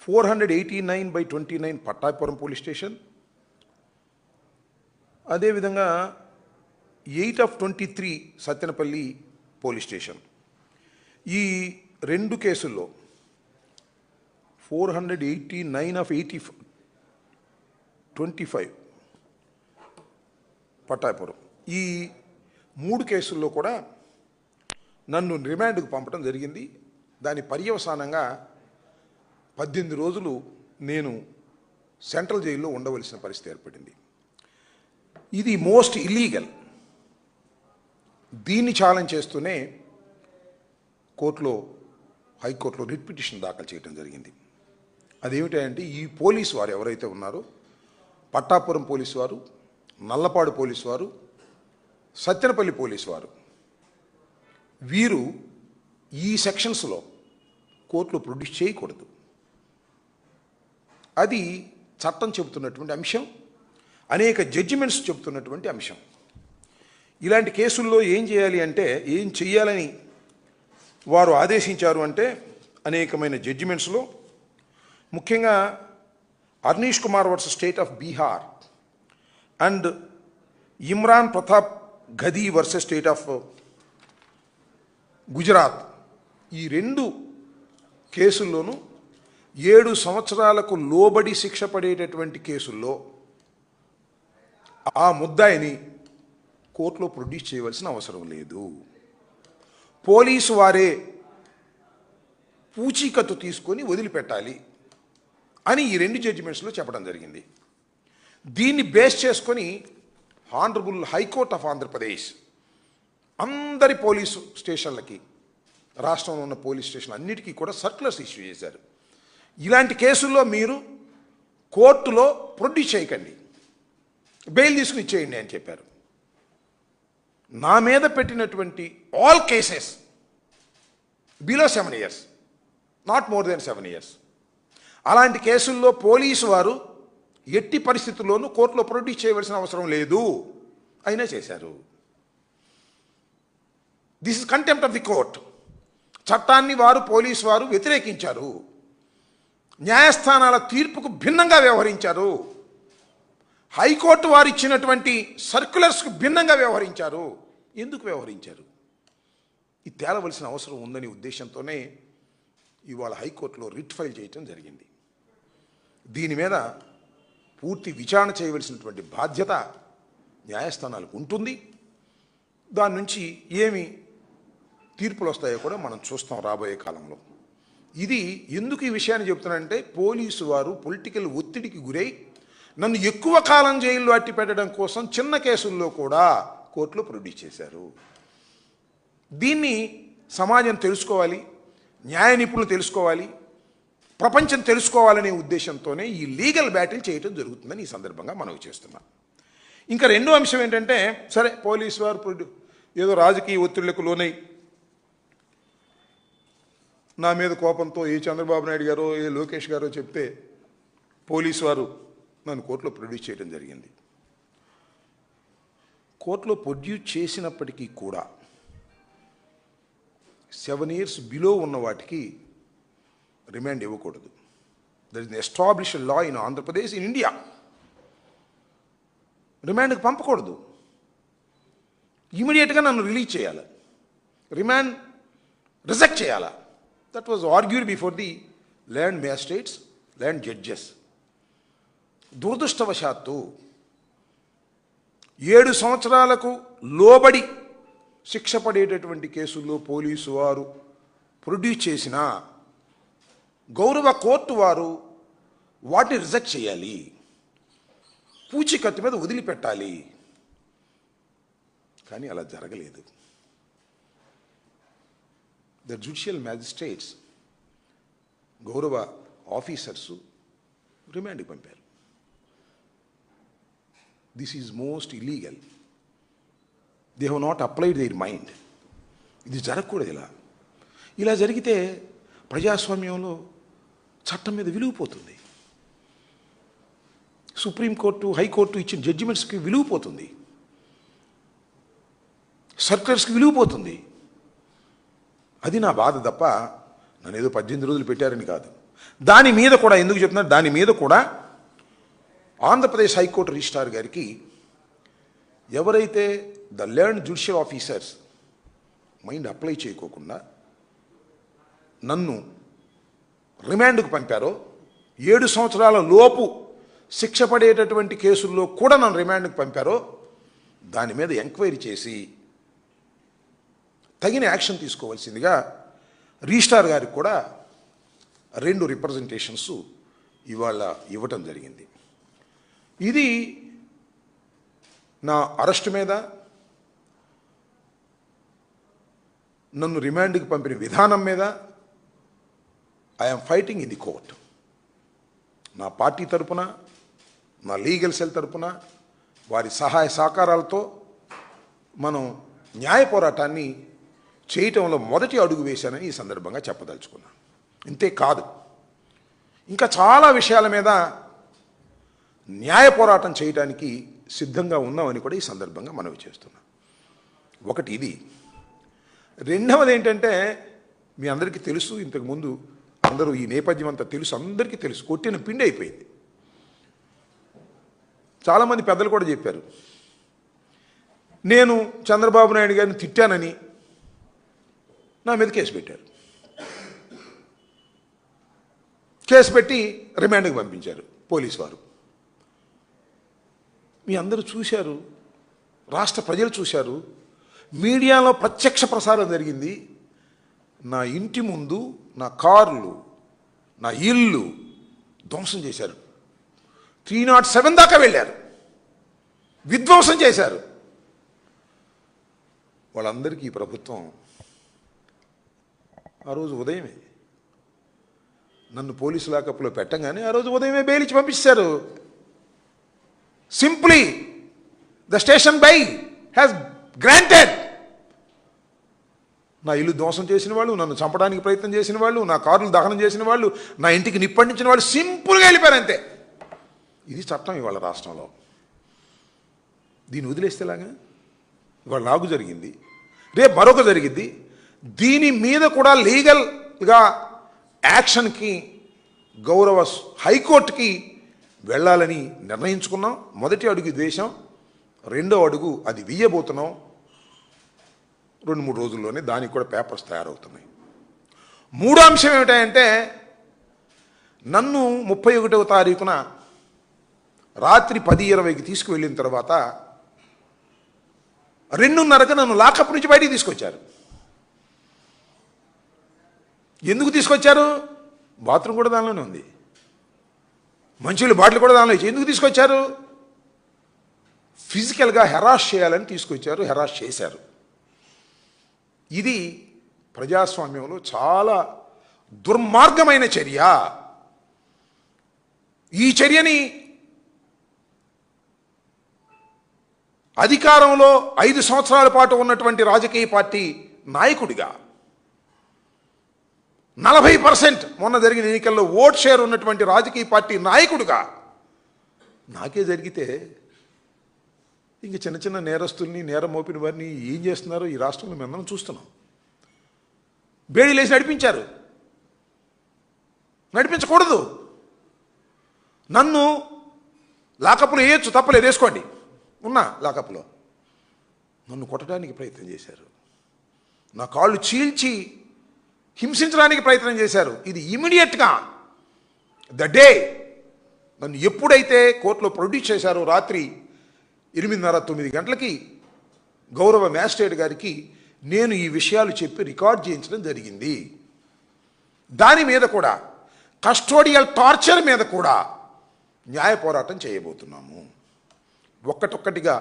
489/29 Pattapuram police station, అదేవిధంగా 8/23 Sattenapalli police station. ఈ రెండు కేసుల్లో 489/25 పట్టాపురం, ఈ మూడు కేసుల్లో కూడా నన్ను రిమాండ్కు పంపడం జరిగింది. దాని పర్యవసానంగా 18 రోజులు నేను సెంట్రల్ జైల్లో ఉండవలసిన పరిస్థితి ఏర్పడింది. ఇది మోస్ట్ ఇల్లీగల్. దీన్ని ఛాలెంజ్ చేస్తూనే హైకోర్టులో రిట్ పిటిషన్ దాఖలు చేయడం జరిగింది. అదేమిటంటే, ఈ పోలీసు వారు ఎవరైతే ఉన్నారో, పట్టాపురం పోలీసు వారు, నల్లపాడు పోలీసు వారు, సత్తెనపల్లి పోలీసు వారు, వీరు ఈ సెక్షన్స్లో కోర్టులో ప్రొడ్యూస్ చేయకూడదు. అది చట్టం చెబుతున్నటువంటి అంశం, అనేక జడ్జిమెంట్స్ చెబుతున్నటువంటి అంశం. ఇలాంటి కేసుల్లో ఏం చేయాలి అంటే, ఏం చెయ్యాలని వారు ఆదేశించారు అంటే, అనేకమైన జడ్జిమెంట్స్లో ముఖ్యంగా Arnesh Kumar versus State of Bihar and Imran Pratap Ghadi versus State of Gujarat, ఈ రెండు కేసుల్లోనూ 7 సంవత్సరాలకు లోబడి శిక్ష పడేటటువంటి కేసుల్లో ఆ ముద్దాయిని కోర్టులో ప్రొడ్యూస్ చేయవలసిన అవసరం లేదు. పోలీసు వారే పూచీకత్తు తీసుకొని వదిలిపెట్టాలి అని ఈ రెండు జడ్జిమెంట్స్లో చెప్పడం జరిగింది. దీన్ని బేస్ చేసుకొని హానరబుల్ హైకోర్ట్ ఆఫ్ ఆంధ్రప్రదేశ్ అందరి పోలీసు స్టేషన్లకి, రాష్ట్రంలో ఉన్న పోలీస్ స్టేషన్ అన్నిటికీ కూడా సర్క్యులర్స్ ఇష్యూ చేశారు. ఇలాంటి కేసుల్లో మీరు కోర్టులో ప్రొడ్యూస్ చేయకండి, బెయిల్ తీసుకుని ఇచ్చేయండి అని చెప్పారు. నా మీద పెట్టినటువంటి all cases below 7 years, not more than 7 years. అలాంటి కేసుల్లో పోలీసు వారు ఎట్టి పరిస్థితుల్లోనూ కోర్టులో ప్రొడ్యూస్ చేయవలసిన అవసరం లేదు, అయినా చేశారు. This is contempt of the court. చట్టాన్ని పోలీసు వారు వ్యతిరేకించారు, న్యాయస్థానాల తీర్పుకు భిన్నంగా వ్యవహరించారు, హైకోర్టు వారు ఇచ్చినటువంటి సర్క్యులర్స్కు భిన్నంగా వ్యవహరించారు. ఎందుకు వ్యవహరించారు? ఇది తేలవలసిన అవసరం ఉందని ఉద్దేశంతోనే ఇవాళ హైకోర్టులో రిట్ ఫైల్ చేయటం జరిగింది. దీని మీద పూర్తి విచారణ చేయవలసినటువంటి బాధ్యత న్యాయస్థానాలకు ఉంటుంది. దాని నుంచి ఏమి తీర్పులు వస్తాయో కూడా మనం చూస్తాం రాబోయే కాలంలో. ఇది ఎందుకు ఈ విషయాన్ని చెప్తున్నానంటే, పోలీసు వారు పొలిటికల్ ఒత్తిడికి గురై నన్ను ఎక్కువ కాలం జైల్లో అట్టి పెట్టడం కోసం చిన్న కేసుల్లో కూడా కోర్టులో ప్రొడ్యూస్ చేశారు. దీన్ని సమాజం తెలుసుకోవాలి, న్యాయ నిపుణులు తెలుసుకోవాలి, ప్రపంచం తెలుసుకోవాలనే ఉద్దేశంతోనే ఈ లీగల్ బ్యాటిల్ చేయటం జరుగుతుందని ఈ సందర్భంగా మనవి చేస్తున్నాం. ఇంకా రెండో అంశం ఏంటంటే, సరే పోలీసు వారు ఏదో రాజకీయ ఒత్తిళ్లకు లోనై నా మీద కోపంతో ఏ చంద్రబాబు నాయుడు గారో ఏ లోకేష్ గారో చెప్తే పోలీసు వారు నన్ను కోర్టులో ప్రొడ్యూస్ చేయడం జరిగింది. కోర్టులో ప్రొడ్యూస్ చేసినప్పటికీ కూడా 7 years బిలో ఉన్న వాటికి రిమాండ్ ఇవ్వకూడదు. That is established law in Andhra Pradesh, in India. రిమాండ్కి పంపకూడదు, ఇమీడియట్గా నన్ను రిలీజ్ చేయాలి, రిమాండ్ రిజెక్ట్ చేయాలి. That was argued before the learned magistrates, learned judges. దురదృష్టవశాత్తు 7 సంవత్సరాలకు లోబడి శిక్ష పడేటటువంటి కేసుల్లో పోలీసు వారు ప్రొడ్యూస్ చేసిన గౌరవ కోర్టు వారు వాటిని రిజెక్ట్ చేయాలి, పూచీకత్తు మీద వదిలిపెట్టాలి. కానీ అలా జరగలేదు. ద జ్యుడిషియల్ మ్యాజిస్ట్రేట్స్, గౌరవ ఆఫీసర్సు రిమాండ్కి పంపారు. This is most illegal. They have not applied their mind. ఇది జరగకూడదు. ఇలా జరిగితే ప్రజాస్వామ్యంలో చట్టం మీద విలువ పోతుంది. సుప్రీంకోర్టు, హైకోర్టు ఇచ్చిన జడ్జిమెంట్స్కి విలువ పోతుంది, సర్క్యులర్స్కి విలువ పోతుంది. అది నా బాధ తప్ప నన్ను ఏదో 18 రోజులు పెట్టారని కాదు. దాని మీద కూడా ఎందుకు చెప్తున్నారు, దాని మీద కూడా ఆంధ్రప్రదేశ్ హైకోర్టు రిజిస్ట్రార్ గారికి ఎవరైతే the learned judicial officers mind apply చేయకోకుండా నన్ను రిమాండ్కు పంపారో, 7 సంవత్సరాల లోపు శిక్ష పడేటటువంటి కేసుల్లో కూడా నన్ను రిమాండ్కి పంపారో దాని మీద ఎంక్వైరీ చేసి తగిన యాక్షన్ తీసుకోవాల్సిందిగా రిజిస్ట్రార్ గారికి కూడా 2 రిప్రజెంటేషన్స్ ఇవాళ ఇవ్వటం జరిగింది. ఇది నా అరెస్ట్ మీద, నన్ను రిమాండ్కి పంపిన విధానం మీద I'm fighting in the court. నా పార్టీ తరపున, నా లీగల్ సెల్ తరపున వారి సహాయ సహకారాలతో మనం న్యాయ పోరాటాన్ని చేయటంలో మొదటి అడుగు వేశానని ఈ సందర్భంగా చెప్పదలుచుకున్నాను. ఇంతే కాదు, ఇంకా చాలా విషయాల మీద న్యాయ పోరాటం చేయడానికి సిద్ధంగా ఉన్నామని కూడా ఈ సందర్భంగా మనవి చేస్తున్నాం. ఒకటి ఇది. రెండవది ఏంటంటే, మీ అందరికీ తెలుసు, ఇంతకుముందు అందరూ ఈ నేపథ్యం అంతా తెలుసు, అందరికీ తెలుసు, కొట్టిన పిండి అయిపోయింది. చాలామంది పెద్దలు కూడా చెప్పారు, నేను చంద్రబాబు నాయుడు గారిని తిట్టానని నా మీద కేసు పెట్టారు. కేసు పెట్టి రిమాండ్కి పంపించారు పోలీసు వారు. మీ అందరూ చూశారు, రాష్ట్ర ప్రజలు చూశారు, మీడియాలో ప్రత్యక్ష ప్రసారం జరిగింది. నా ఇంటి ముందు నా కార్లు, నా ఇల్లు ధ్వంసం చేశారు. 307 దాకా వెళ్ళారు, విధ్వంసం చేశారు. వాళ్ళందరికీ ఈ ప్రభుత్వం ఆ రోజు ఉదయమే నన్ను పోలీసు లాకప్లో పెట్టంగానే ఆ రోజు ఉదయమే బెయిల్ ఇచ్చి పంపించారు. Simply the station bail has granted. నా ఇల్లు ధ్వంసం చేసిన వాళ్ళు, నన్ను చంపడానికి ప్రయత్నం చేసిన వాళ్ళు, నా కార్లు దహనం చేసిన వాళ్ళు, నా ఇంటికి నిప్పండించిన వాళ్ళు సింపుల్గా వెళ్ళిపోయారు అంతే. ఇది చట్టం ఇవాళ రాష్ట్రంలో. దీన్ని వదిలేస్తేలాగా ఇవాళ నాకు జరిగింది, రేపు మరొక జరిగింది. దీని మీద కూడా లీగల్గా యాక్షన్కి గౌరవ హైకోర్టుకి వెళ్ళాలని నిర్ణయించుకున్నాం. మొదటి అడుగు దేశం, రెండో అడుగు అది వెయ్యబోతున్నాం. 2-3 రోజుల్లోనే దానికి కూడా పేపర్స్ తయారవుతున్నాయి. మూడో అంశం ఏమిటంటే, నన్ను 31వ తారీఖున రాత్రి 10:20కి తీసుకువెళ్ళిన తర్వాత 2:30కి నన్ను లాకప్ నుంచి బయటికి తీసుకొచ్చారు. ఎందుకు తీసుకొచ్చారు? బాత్రూమ్ కూడా దానిలోనే ఉంది, మంచినీళ్ళ బాటిల్ కూడా దానిలో ఇచ్చి. ఎందుకు తీసుకొచ్చారు? ఫిజికల్గా హెరాస్ చేయాలని తీసుకొచ్చారు, హెరాస్ చేశారు. ఇది ప్రజాస్వామ్యంలో చాలా దుర్మార్గమైన చర్య. ఈ చర్యని అధికారంలో 5 సంవత్సరాల పాటు ఉన్నటువంటి రాజకీయ పార్టీ నాయకుడిగా 40% మొన్న జరిగిన ఎన్నికల్లో ఓట్ షేర్ ఉన్నటువంటి రాజకీయ పార్టీ నాయకుడిగా నాకే జరిగితే ఇంక చిన్న చిన్న నేరస్తుల్ని, నేరం మోపిన వారిని ఏం చేస్తున్నారో ఈ రాష్ట్రంలో మేము అందరం చూస్తున్నాం. బేడీలేసి నడిపించారు. నడిపించకూడదు. నన్ను లాకప్లో వేయచ్చు, తప్పలేదు, వేసుకోండి, ఉన్నా లాకప్లో. నన్ను కొట్టడానికి ప్రయత్నం చేశారు, నా కాళ్ళు చీల్చి హింసించడానికి ప్రయత్నం చేశారు. ఇది ఇమీడియట్గా ద డే నన్ను ఎప్పుడైతే కోర్టులో ప్రొడ్యూస్ చేశారో రాత్రి 8:30-9 గంటలకి గౌరవ మ్యాజిస్ట్రేట్ గారికి నేను ఈ విషయాలు చెప్పి రికార్డ్ చేయించడం జరిగింది. దాని మీద కూడా కస్టోడియల్ టార్చర్ మీద కూడా న్యాయ పోరాటం చేయబోతున్నాము. ఒక్కటొక్కటిగా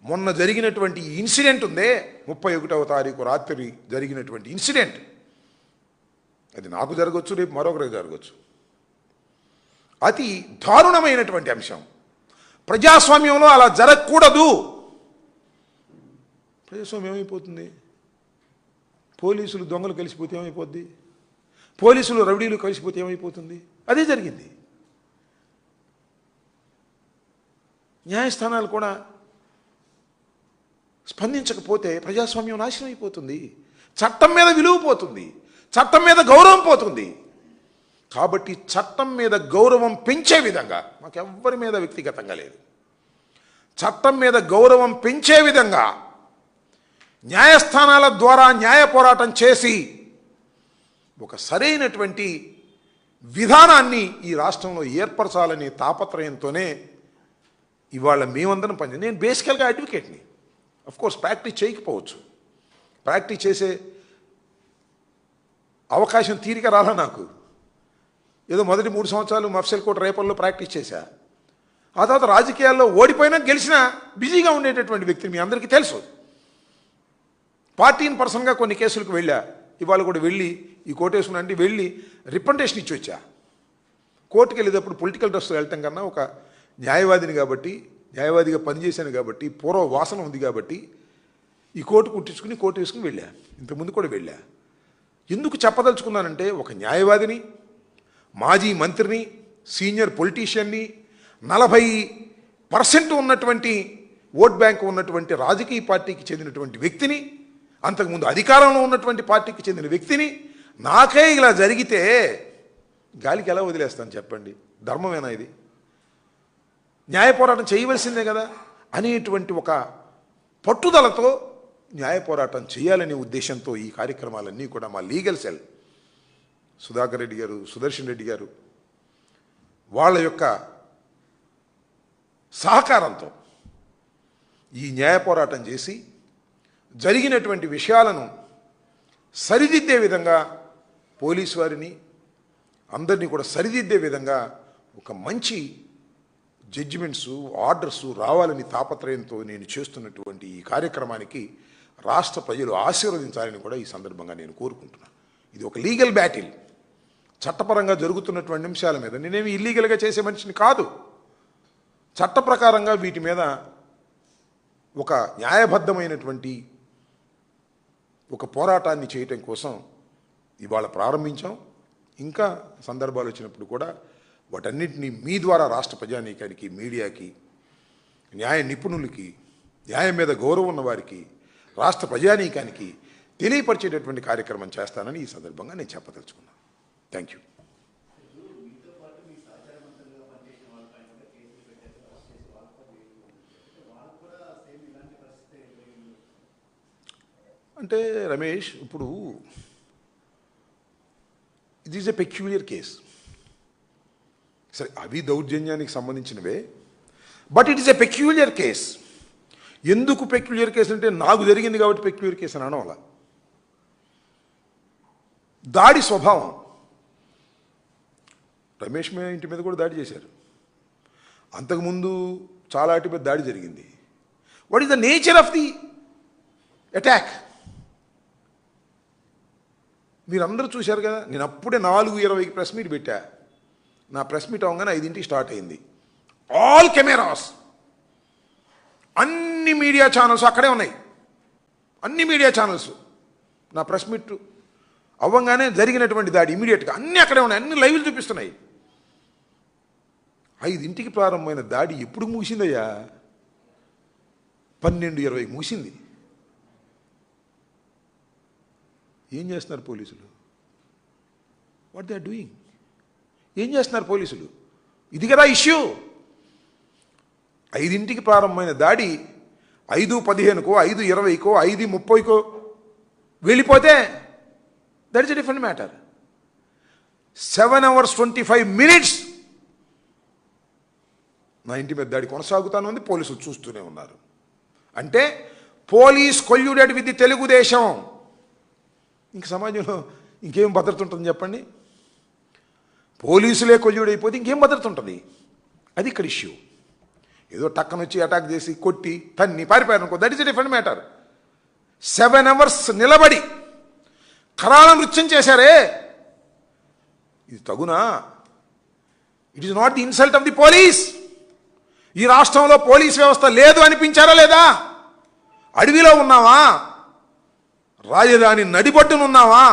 మొన్న జరిగినటువంటి ఇన్సిడెంట్ ఉందే, 31వ తారీఖు రాత్రి జరిగినటువంటి ఇన్సిడెంట్, అది నాకు జరగవచ్చు, రేపు మరొకరికి జరగవచ్చు. అతి దారుణమైనటువంటి అంశం. ప్రజాస్వామ్యంలో అలా జరగకూడదు. ప్రజాస్వామ్యం ఏమైపోతుంది? పోలీసులు దొంగలు కలిసిపోతే ఏమైపోద్ది? పోలీసులు రౌడీలు కలిసిపోతే ఏమైపోతుంది? అదే జరిగింది. న్యాయస్థానాలు కూడా స్పందించకపోతే ప్రజాస్వామ్యం నాశనం అయిపోతుంది. చట్టం మీద విలువ పోతుంది, చట్టం మీద గౌరవం పోతుంది. కాబట్టి చట్టం మీద గౌరవం పెంచే విధంగా, మాకెవ్వరి మీద వ్యక్తిగతంగా లేదు, చట్టం మీద గౌరవం పెంచే విధంగా న్యాయస్థానాల ద్వారా న్యాయ పోరాటం చేసి ఒక సరైనటువంటి విధానాన్ని ఈ రాష్ట్రంలో ఏర్పరచాలనే తాపత్రయంతోనే ఇవాళ మేమందరం పనిచేయాలి. నేను బేసికల్గా అడ్వకేట్ని, కోర్స్ ప్రాక్టీస్ చేయకపోవచ్చు, ప్రాక్టీస్ చేసే అవకాశం తీరిక రాలా నాకు. ఏదో మొదటి 3 సంవత్సరాలు మఫ్సల్ కోట రేపల్లో ప్రాక్టీస్ చేశా. ఆ తర్వాత రాజకీయాల్లో ఓడిపోయినా గెలిచినా బిజీగా ఉండేటటువంటి వ్యక్తిని మీ అందరికీ తెలుసు. పార్టీని పర్సనల్గా కొన్ని కేసులకు వెళ్ళా, ఇవాళ కూడా వెళ్ళి ఈ కోటేశ్వరం అంటే వెళ్ళి రిప్రజెంటేషన్ ఇచ్చి వచ్చా. కోర్టుకు వెళ్ళేటప్పుడు పొలిటికల్ డ్రెస్తో వెళ్ళటం కన్నా ఒక న్యాయవాదిని కాబట్టి, న్యాయవాదిగా పనిచేశాను కాబట్టి, పూర్వ వాసన ఉంది కాబట్టి ఈ కోర్టు కుట్టించుకుని కోర్టు వేసుకుని వెళ్ళా. ఇంతకుముందు కూడా వెళ్ళా. ఎందుకు చెప్పదలుచుకున్నానంటే, ఒక న్యాయవాదిని, మాజీ మంత్రిని, సీనియర్ పొలిటీషియన్ని, 40% ఉన్నటువంటి ఓట్ బ్యాంకు ఉన్నటువంటి రాజకీయ పార్టీకి చెందినటువంటి వ్యక్తిని, అంతకుముందు అధికారంలో ఉన్నటువంటి పార్టీకి చెందిన వ్యక్తిని నాకే ఇలా జరిగితే గాలికి ఎలా వదిలేస్తాను చెప్పండి? ధర్మమేనా ఇది? న్యాయ పోరాటం చేయవలసిందే కదా అనేటువంటి ఒక పట్టుదలతో న్యాయ పోరాటం చేయాలనే ఉద్దేశంతో ఈ కార్యక్రమాలన్నీ కూడా మా లీగల్ సెల్ సుధాకర్ రెడ్డి గారు, సుదర్శన్ రెడ్డి గారు వాళ్ళ యొక్క సహకారంతో ఈ న్యాయ పోరాటం చేసి జరిగినటువంటి విషయాలను సరిదిద్దే విధంగా పోలీసు వారిని అందరినీ కూడా సరిదిద్దే విధంగా ఒక మంచి జడ్జిమెంట్సు, ఆర్డర్సు రావాలని తాపత్రయంతో నేను చేస్తున్నటువంటి ఈ కార్యక్రమానికి రాష్ట్ర ప్రజలు ఆశీర్వదించాలని కూడా ఈ సందర్భంగా నేను కోరుకుంటున్నాను. ఇది ఒక లీగల్ బ్యాటిల్, చట్టపరంగా జరుగుతున్నటువంటి అంశాల మీద. నేనేమి ఇల్లీగల్గా చేసే మనిషిని కాదు. చట్ట ప్రకారంగా వీటి మీద ఒక న్యాయబద్ధమైనటువంటి ఒక పోరాటాన్ని చేయటం కోసం ఇవాళ ప్రారంభించాం. ఇంకా సందర్భాలు వచ్చినప్పుడు కూడా వాటన్నిటినీ మీ ద్వారా రాష్ట్ర ప్రజానీకానికి, మీడియాకి, న్యాయ నిపుణులకి, న్యాయం మీద గౌరవం ఉన్న వారికి, రాష్ట్ర ప్రజానీకానికి తెలియపరిచేటటువంటి కార్యక్రమం చేస్తానని ఈ సందర్భంగా నేను చెప్పదలుచుకున్నాను. Thank you. అంటే రమేష్, ఇప్పుడు it is a peculiar case. సరే, అవి దౌర్జన్యానికి సంబంధించినవే, but it is a peculiar case. ఎందుకు పెక్యులియర్ కేసు అంటే, నాకు జరిగింది కాబట్టి పెక్యులియర్ కేసు అని అనవాల. దాడి స్వభావం, రమేష్ మే ఇంటి మీద కూడా దాడి చేశారు, అంతకుముందు చాలా వాటి మీద దాడి జరిగింది. What is the nature of the attack? మీరందరూ చూశారు కదా. నేను అప్పుడే 4:20కి ప్రెస్ మీట్ పెట్టా. నా ప్రెస్ మీట్ అవగానే 5ంటికి స్టార్ట్ అయింది. ఆల్ కెమెరాస్, అన్ని మీడియా ఛానల్స్ అక్కడే ఉన్నాయి. అన్ని మీడియా ఛానల్స్ నా ప్రెస్ మీట్ అవ్వగానే జరిగినటువంటి దాడి ఇమీడియట్గా అన్నీ అక్కడే ఉన్నాయి, అన్ని లైవ్లు చూపిస్తున్నాయి. 5ంటికి ప్రారంభమైన దాడి ఎప్పుడు ముగిసిందయ్యా? 12:20కి ముగిసింది. ఏం చేస్తున్నారు పోలీసులు? What they are doing? ఏం చేస్తున్నారు పోలీసులు? ఇది కదా ఇష్యూ. 5ంటికి ప్రారంభమైన దాడి 5:15కో, 5:20కో, 5:30కో వెళ్ళిపోతే that is a different matter. 7 hours 25 minutes నా ఇంటి మీద దాడి కొనసాగుతానే ఉంది, పోలీసులు చూస్తూనే ఉన్నారు. అంటే police colluded with the Telugu Desam. ఇంక సమాజంలో ఇంకేం భద్రత ఉంటుంది చెప్పండి? పోలీసులే కొల్యూడ్ అయిపోతే ఇంకేం భద్రత ఉంటుంది? అది ఇక్కడ ఇష్యూ. ఏదో టక్కన వచ్చి అటాక్ చేసి కొట్టి తన్ని పారిపోయారు అనుకో, that is a different matter. 7 hours నిలబడి కరాల నృత్యం చేశారే, ఇది తగునా? It is not the insult of the police. ఈ రాష్ట్రంలో పోలీస్ వ్యవస్థ లేదు అనిపించారా లేదా? అడవిలో ఉన్నావా? రాజధాని నడిబొడ్డునున్నావా?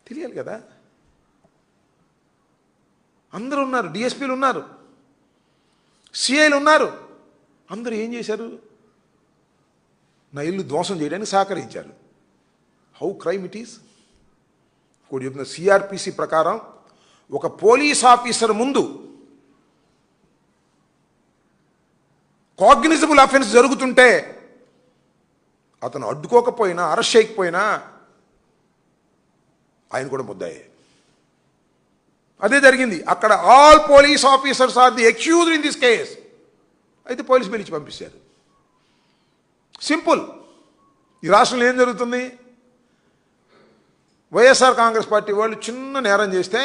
తెలియాలి కదా. అందరూ ఉన్నారు, డిఎస్పీలు ఉన్నారు, సిఐలు ఉన్నారు. అందరూ ఏం చేశారు? నా ఇల్లు ధ్వంసం చేయడానికి సహకరించారు. How crime it is? కూడా చెప్తున్న సిఆర్పిసి ప్రకారం ఒక పోలీస్ ఆఫీసర్ ముందు కాగ్నిజబుల్ అఫెన్స్ జరుగుతుంటే అతను అడ్డుకోకపోయినా అరెస్ట్ చేయకపోయినా ఆయన కూడా ముద్దాయే. అదే జరిగింది అక్కడ. All police officers are the accused in this case. అయితే పోలీసు పిలిచి పంపిస్తారు. సింపుల్. ఈ రాష్ట్రంలో ఏం జరుగుతుంది? వైఎస్ఆర్ కాంగ్రెస్ పార్టీ వాళ్ళు చిన్న నేరం చేస్తే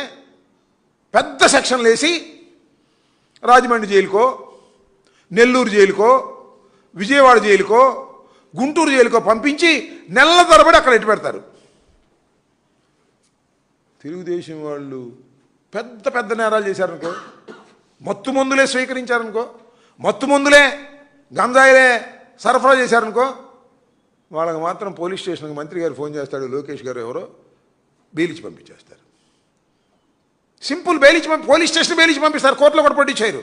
పెద్ద సెక్షన్లు వేసి రాజమండ్రి జైలుకో, నెల్లూరు జైలుకో, విజయవాడ జైలుకో, గుంటూరు జైలుకో పంపించి నెలల తరబడి అక్కడ ఎట్టు పెడతారు. తెలుగుదేశం వాళ్ళు పెద్ద పెద్ద నేరాలు చేశారనుకో, మత్తు మందులే స్వీకరించారనుకో, మత్తు మందులే గంజాయిలే సరఫరా చేశారనుకో, వాళ్ళకి మాత్రం పోలీస్ స్టేషన్కి మంత్రి గారు ఫోన్ చేస్తాడు, లోకేష్ గారు ఎవరో, బెయిలిచ్చి పంపించేస్తారు. సింపుల్. పోలీస్ స్టేషన్ బెయిలిచ్చి పంపిస్తారు, కోర్టులో కూడా పట్టించారు.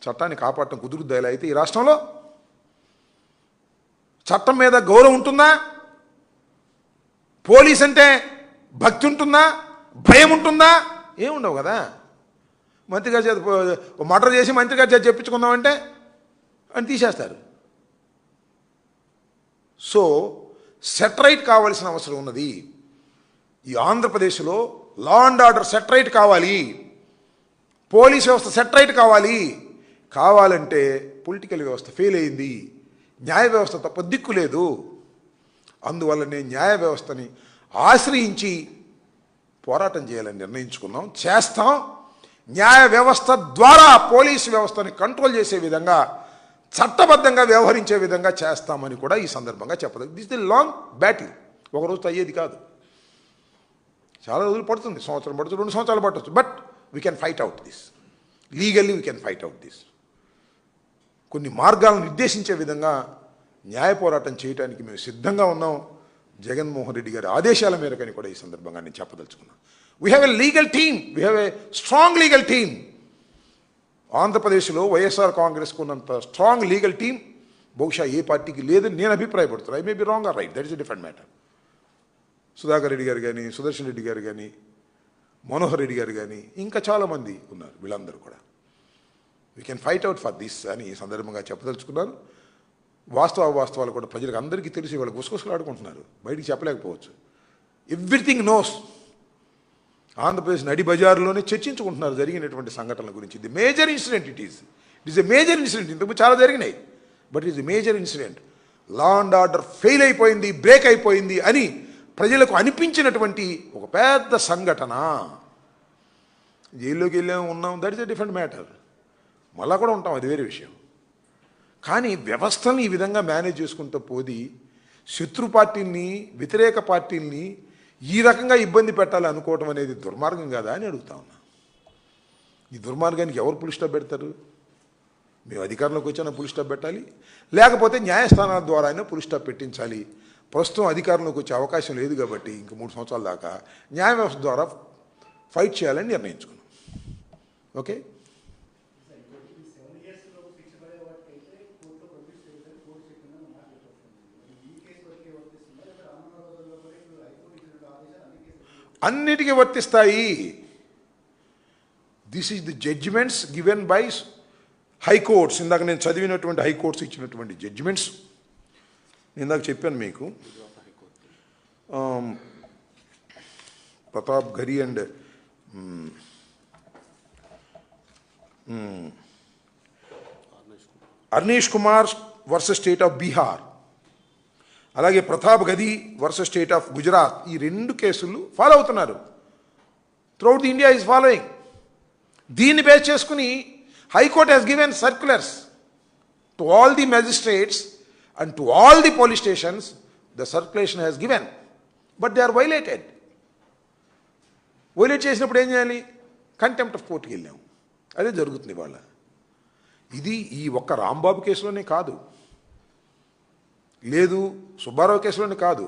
చట్టాన్ని కాపాడటం కుదురుద్దా? ఇలా అయితే ఈ రాష్ట్రంలో చట్టం మీద గౌరవం ఉంటుందా? పోలీస్ అంటే భక్తి ఉంటుందా? భయం ఉంటుందా? ఏముండవు కదా. మంత్రి గారి చేత మర్డర్ చేసి మంత్రి గారి చేత చెప్పించుకుందామంటే అని తీసేస్తారు. సో సెటరైట్ కావాల్సిన అవసరం ఉన్నది. ఈ ఆంధ్రప్రదేశ్లో లా అండ్ ఆర్డర్ సెటరైట్ కావాలి, పోలీస్ వ్యవస్థ సెటరైట్ కావాలంటే పొలిటికల్ వ్యవస్థ ఫెయిల్ అయింది, న్యాయ వ్యవస్థ తప్ప దిక్కు లేదు. అందువల్లనే న్యాయ వ్యవస్థని ఆశ్రయించి పోరాటం చేయాలని నిర్ణయించుకున్నాం, చేస్తాం. న్యాయ వ్యవస్థ ద్వారా పోలీసు వ్యవస్థని కంట్రోల్ చేసే విధంగా, చట్టబద్ధంగా వ్యవహరించే విధంగా చేస్తామని కూడా ఈ సందర్భంగా చెప్పదు. This the long battle. ఒకరోజుతో అయ్యేది కాదు, చాలా రోజులు పడుతుంది. సంవత్సరం పడుతుంది, 2 సంవత్సరాలు పట్టవచ్చు. But we can fight out this. Legally we can fight out this. కొన్ని మార్గాలను నిర్దేశించే విధంగా న్యాయ పోరాటం చేయడానికి మేము సిద్ధంగా ఉన్నాం. జగన్మోహన్ రెడ్డి గారి ఆదేశాల మేరకని కూడా ఈ సందర్భంగా నేను చెప్పదలుచుకున్నాను. We have a legal team, we have a strong legal team. ఆంధ్రప్రదేశ్లో వైఎస్ఆర్ కాంగ్రెస్కు ఉన్నంత స్ట్రాంగ్ లీగల్ టీమ్ బహుశా ఏ పార్టీకి లేదని నేను అభిప్రాయపడుతున్నాను. I may be wrong or right, that is a different matter. Sudhakar Reddy garu కానీ, సుదర్శన్ రెడ్డి గారు కానీ, మనోహర్ రెడ్డి గారు కానీ, ఇంకా చాలామంది ఉన్నారు. వీళ్ళందరూ కూడా we can fight out for this అని ఈ సందర్భంగా చెప్పదలుచుకున్నాను. వాస్తవాలు కూడా ప్రజలకు అందరికీ తెలిసి వాళ్ళు గుసగుసలు ఆడుకుంటున్నారు, బయటికి చెప్పలేకపోవచ్చు. Everything nose. ఆంధ్రప్రదేశ్ నడి బజార్లోనే చర్చించుకుంటున్నారు జరిగినటువంటి సంఘటనల గురించి. ఇది major incident. It is a major incident. ఇంతకు చాలా జరిగినాయి, but it is a major incident. Law and order fail అయిపోయింది, బ్రేక్ అయిపోయింది అని ప్రజలకు అనిపించినటువంటి ఒక పెద్ద సంఘటన. జైల్లోకి వెళ్ళాము, ఉన్నాం, that is a different matter. మళ్ళా కూడా ఉంటాం, అది వేరే విషయం. కానీ వ్యవస్థని ఈ విధంగా మేనేజ్ చేసుకుంటూ పోది శత్రు పార్టీల్ని, వ్యతిరేక పార్టీల్ని ఈ రకంగా ఇబ్బంది పెట్టాలి అనుకోవటం అనేది దుర్మార్గం కాదా అని అడుగుతా ఉన్నా. ఈ దుర్మార్గానికి ఎవరు పులి స్టాప్ పెడతారు? మేము అధికారంలోకి వచ్చానా పులి స్టాప్ పెట్టాలి, లేకపోతే న్యాయస్థానాల ద్వారా అయినా పులి స్టాప్ పెట్టించాలి. ప్రస్తుతం అధికారంలోకి వచ్చే అవకాశం లేదు కాబట్టి ఇంక 3 సంవత్సరాల దాకా న్యాయ వ్యవస్థ ద్వారా ఫైట్ చేయాలని నిర్ణయించుకున్నాం. ఓకే. అన్నిటికీ వర్తిస్తాయి. This is the judgments given by high courts. ఇందాక నేను చదివినటువంటి హైకోర్ట్స్ ఇచ్చినటువంటి జడ్జిమెంట్స్. ఇందాక చెప్పాను మీకు, ప్రతాప్ ఘరి and Arnesh Kumar versus State of Bihar, అలాగే Pratap Ghadi versus State of Gujarat. ఈ 2 కేసులు ఫాలో అవుతున్నారు. Throughout the India is following. దీన్ని బేస్ చేసుకుని high court has given circulars to all the magistrates and to all the police stations. The circulation has given, but they are violated. Violate చేసినప్పుడు ఏం చేయాలి? Contempt of కోర్టుకి వెళ్ళాము. అదే జరుగుతుంది ఇవాళ. ఇది ఈ ఒక్క రాంబాబు కేసులోనే కాదు, లేదు సుబ్బారావు కేసులోనే కాదు,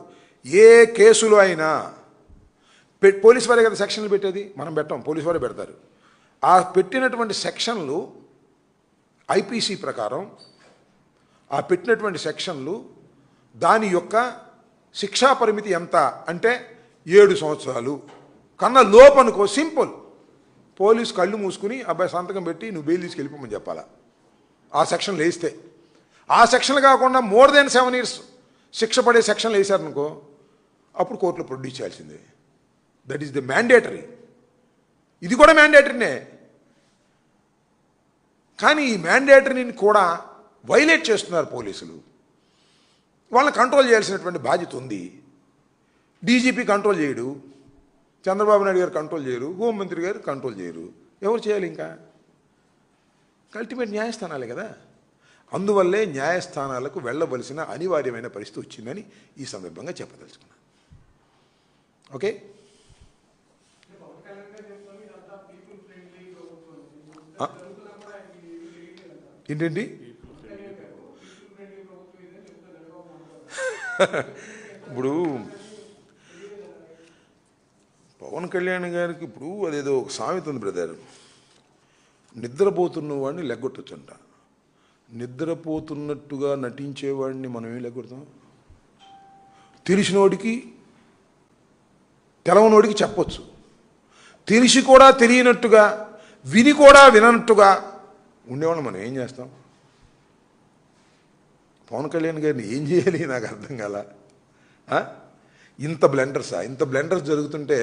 ఏ కేసులో అయినా పోలీసు వారే కదా సెక్షన్లు పెట్టేది, మనం పెట్టాం, పోలీసు వారే పెడతారు. ఆ పెట్టినటువంటి సెక్షన్లు ఐపీసీ ప్రకారం, ఆ పెట్టినటువంటి సెక్షన్లు దాని యొక్క శిక్షా పరిమితి ఎంత అంటే 7 సంవత్సరాలు, కన్నా లోపు అనుకో, సింపుల్. పోలీసు కళ్ళు మూసుకుని అబ్బాయి సంతకం పెట్టి నువ్వు బెయిల్ తీసుకెళ్ళిపోమని చెప్పాలా. ఆ సెక్షన్లు వేస్తే, ఆ సెక్షన్లు కాకుండా మోర్ దెన్ 7 years శిక్ష పడే సెక్షన్లు వేశారనుకో, అప్పుడు కోర్టులో ప్రొడ్యూస్ చేయాల్సిందే. That is the mandatory. ఇది కూడా మ్యాండేటరీనే. కానీ ఈ మ్యాండేటరీని కూడా వైలేట్ చేస్తున్నారు పోలీసులు. వాళ్ళని కంట్రోల్ చేయాల్సినటువంటి బాధ్యత ఉంది. డీజీపీ కంట్రోల్ చేయడు, చంద్రబాబు నాయుడు గారు కంట్రోల్ చేయరు, హోంమంత్రి గారు కంట్రోల్ చేయరు. ఎవరు చేయాలి? ఇంకా అల్టిమేట్ న్యాయస్థానాలే కదా. అందువల్లే న్యాయస్థానాలకు వెళ్ళవలసిన అనివార్యమైన పరిస్థితి వచ్చిందని ఈ సందర్భంగా చెప్పదలుచుకున్నాను. ఓకే, ఏంటండి? ఇప్పుడు పవన్ కళ్యాణ్ గారికి ఇప్పుడు అదేదో ఒక సామెత ఉంది బ్రదర్, నిద్రపోతున్న వాడిని లెగ్గొట్టొచ్చంట. నిద్రపోతున్నట్టుగా నటించేవాడిని మనం ఏం లెగ్గొడతాం? తెలిసినోడికి తెలవనోడికి చెప్పొచ్చు, తెలిసి కూడా తెలియనట్టుగా, విని కూడా వినట్టుగా ఉండేవాళ్ళని మనం ఏం చేస్తాం? పవన్ కళ్యాణ్ గారిని ఏం చేయాలి నాకు అర్థం కాల. ఇంత బ్లెండర్స్ జరుగుతుంటే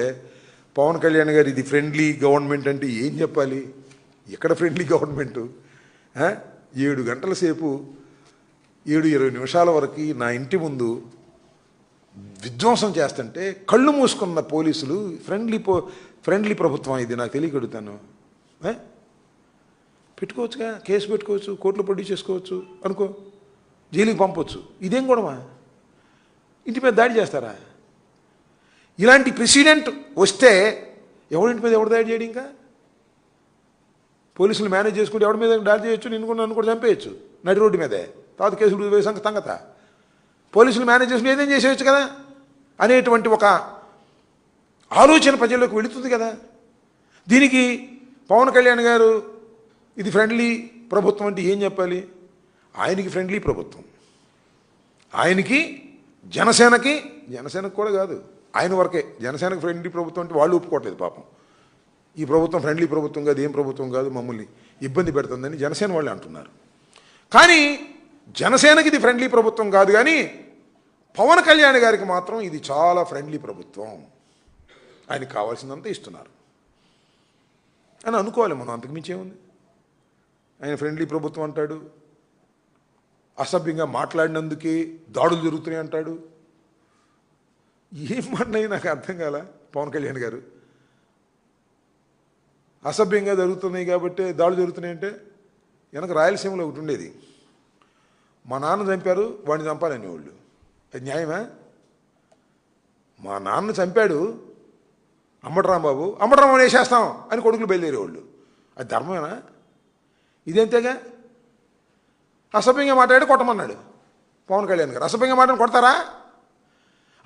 పవన్ కళ్యాణ్ గారు ఇది ఫ్రెండ్లీ గవర్నమెంట్ అంటే ఏం చెప్పాలి? ఎక్కడ ఫ్రెండ్లీ గవర్నమెంటు? 7 గంటల సేపు 7:20 నిమిషాల వరకు నా ఇంటి ముందు విధ్వంసం చేస్తుంటే కళ్ళు మూసుకున్న పోలీసులు ఫ్రెండ్లీ ప్రభుత్వం ఇది నాకు తెలియకడుగుతాను. పెట్టుకోవచ్చుగా, కేసు పెట్టుకోవచ్చు, కోర్టులో ప్రొడ్యూస్ చేసుకోవచ్చు అనుకో, జైలుకి పంపవచ్చు. ఇదేం గొడవ? ఇంటి మీద దాడి చేస్తారా? ఇలాంటి ప్రెసిడెంట్ వస్తే ఎవరింటి మీద ఎవరు దాడి చేయడు? ఇంకా పోలీసులు మేనేజ్ చేసుకుంటే ఎవరి మీద దాడి చేయొచ్చు, నన్ను కూడా చంపేయచ్చు నడి రోడ్డు మీదే. తర్వాత కేసులు వేసే సంగత పోలీసులు మేనేజ్ చేసుకుని ఏదేం చేసేయచ్చు కదా అనేటువంటి ఒక ఆలోచన ప్రజల్లోకి వెళుతుంది కదా. దీనికి పవన్ కళ్యాణ్ గారు ఇది ఫ్రెండ్లీ ప్రభుత్వం అంటే ఏం చెప్పాలి? ఆయనకి ఫ్రెండ్లీ ప్రభుత్వం, ఆయనకి జనసేనకు కూడా కాదు, ఆయన వరకే. జనసేనకు ఫ్రెండ్లీ ప్రభుత్వం అంటే వాళ్ళు ఒప్పుకోవట్లేదు పాపం. ఈ ప్రభుత్వం ఫ్రెండ్లీ ప్రభుత్వం కాదు, ఏం ప్రభుత్వం కాదు, మమ్మల్ని ఇబ్బంది పెడుతుందని జనసేన వాళ్ళు అంటున్నారు. కానీ జనసేనకి ఇది ఫ్రెండ్లీ ప్రభుత్వం కాదు, కానీ పవన్ కళ్యాణ్ గారికి మాత్రం ఇది చాలా ఫ్రెండ్లీ ప్రభుత్వం, ఆయనకు కావాల్సిందంతా ఇస్తున్నారు అని అనుకోవాలి మనం. అంతకుమించేముంది? ఆయన ఫ్రెండ్లీ ప్రభుత్వం అంటాడు, అసభ్యంగా మాట్లాడినందుకే దాడులు జరుగుతున్నాయి అంటాడు. ఏం మాట్లాడి నాకు అర్థం కాల. పవన్ కళ్యాణ్ గారు అసభ్యంగా జరుగుతున్నాయి కాబట్టి దాడులు జరుగుతున్నాయంటే, వెనక రాయలసీమలో ఒకటి ఉండేది, మా నాన్న చంపారు వాడిని చంపాలని వాళ్ళు. అది న్యాయమా? మా నాన్న చంపాడు అంబటరాంబాబు వేసేస్తాం అని కొడుకులు బయలుదేరేవాళ్ళు. అది ధర్మమేనా? ఇదేంతేగా. అసభ్యంగా మాట్లాడి కొట్టమన్నాడు పవన్ కళ్యాణ్ గారు. అసభ్యంగా మాట్లాడి కొడతారా?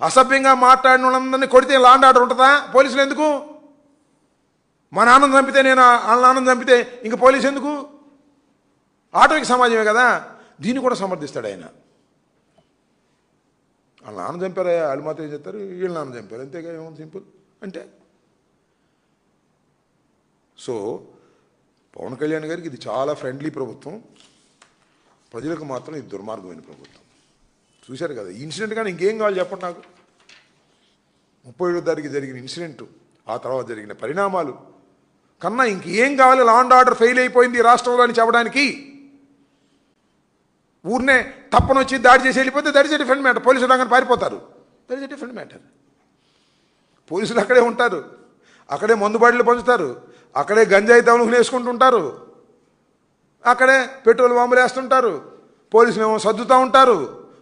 అసభ్యంగా మాట్లాడిన వాళ్ళందరినీ కొడితే లా అండ్ ఆర్డర్ ఉంటుందా? పోలీసులు ఎందుకు? మా నాన్నను చంపితే నేను వాళ్ళ నాన్నను చంపితే ఇంక పోలీసు ఎందుకు? ఆటవిక సమాజమే కదా. దీన్ని కూడా సమర్థిస్తాడు ఆయన. వాళ్ళ నాన్న చంపారా, వాళ్ళు మాత్రం ఏం చెప్తారు, వీళ్ళ నాన్న చంపారు, అంతేగా. ఏమో సింపుల్ అంటే. సో పవన్ కళ్యాణ్ గారికి ఇది చాలా ఫ్రెండ్లీ ప్రభుత్వం, ప్రజలకు మాత్రం ఇది దుర్మార్గమైన ప్రభుత్వం. చూశారు కదా ఈ ఇన్సిడెంట్. కానీ ఇంకేం కావాలి చెప్పండి నాకు? 37వ తారీఖు జరిగిన ఇన్సిడెంటు, ఆ తర్వాత జరిగిన పరిణామాలు కన్నా ఇంకేం కావాలి? లా అండ్ ఆర్డర్ ఫెయిల్ అయిపోయింది ఈ రాష్ట్రంలో అని చెప్పడానికి. ఊరినే తప్పనొచ్చి దాడి చేసి వెళ్ళిపోతే that is a different matter. పోలీసులు అక్కడ పారిపోతారు, that is a different matter. పోలీసులు అక్కడే ఉంటారు, అక్కడే మందుబాటిలు పంచుతారు, అక్కడే గంజాయి తవనుకుని వేసుకుంటుంటారు, అక్కడే పెట్రోల్ బాంబులు వేస్తుంటారు, పోలీసులు ఏమో సర్దుతూ ఉంటారు,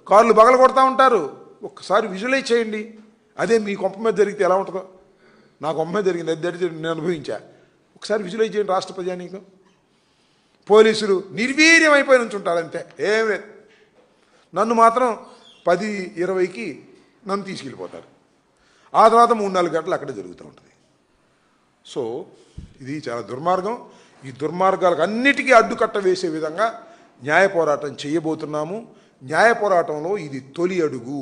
కార్లు బగలు కొడతా ఉంటారు. ఒక్కసారి విజువలైజ్ చేయండి. అదే మీ కొంప మీద జరిగితే ఎలా ఉంటుందో. నా కొంప మీద జరిగింది, అది నేను అనుభవించా. ఒకసారి విజువలైజ్ చేయండి రాష్ట్ర ప్రజానీకం. పోలీసులు నిర్వీర్యం అయిపోయి నుంచుంటారు, అంతే, ఏం లేదు. నన్ను మాత్రం 10-20కి నన్ను తీసుకెళ్ళిపోతారు. ఆ తర్వాత 3-4 గంటలు అక్కడే జరుగుతూ ఉంటుంది. సో ఇది చాలా దుర్మార్గం. ఈ దుర్మార్గాలకు అన్నిటికీ అడ్డుకట్ట వేసే విధంగా న్యాయ పోరాటం చేయబోతున్నాము. న్యాయ పోరాటంలో ఇది తొలి అడుగు.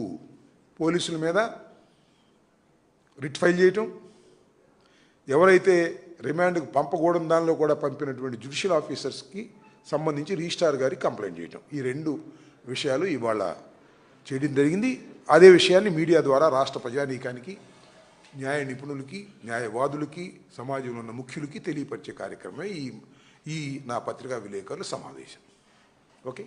పోలీసుల మీద రిట్ ఫైల్ చేయటం, ఎవరైతే రిమాండ్కి పంపకూడని దానిలో కూడా పంపినటువంటి జ్యుడిషియల్ ఆఫీసర్స్కి సంబంధించి రిజిస్ట్రార్ గారికి కంప్లైంట్ చేయటం, ఈ 2 విషయాలు ఇవాళ చేయడం జరిగింది. అదే విషయాన్ని మీడియా ద్వారా రాష్ట్ర ప్రజానీకానికి, న్యాయ నిపుణులకి, న్యాయవాదులకి, సమాజంలో ఉన్న ముఖ్యులకి తెలియపరిచే కార్యక్రమమే ఈ నా పత్రికా విలేకరుల సమావేశం. ఓకే.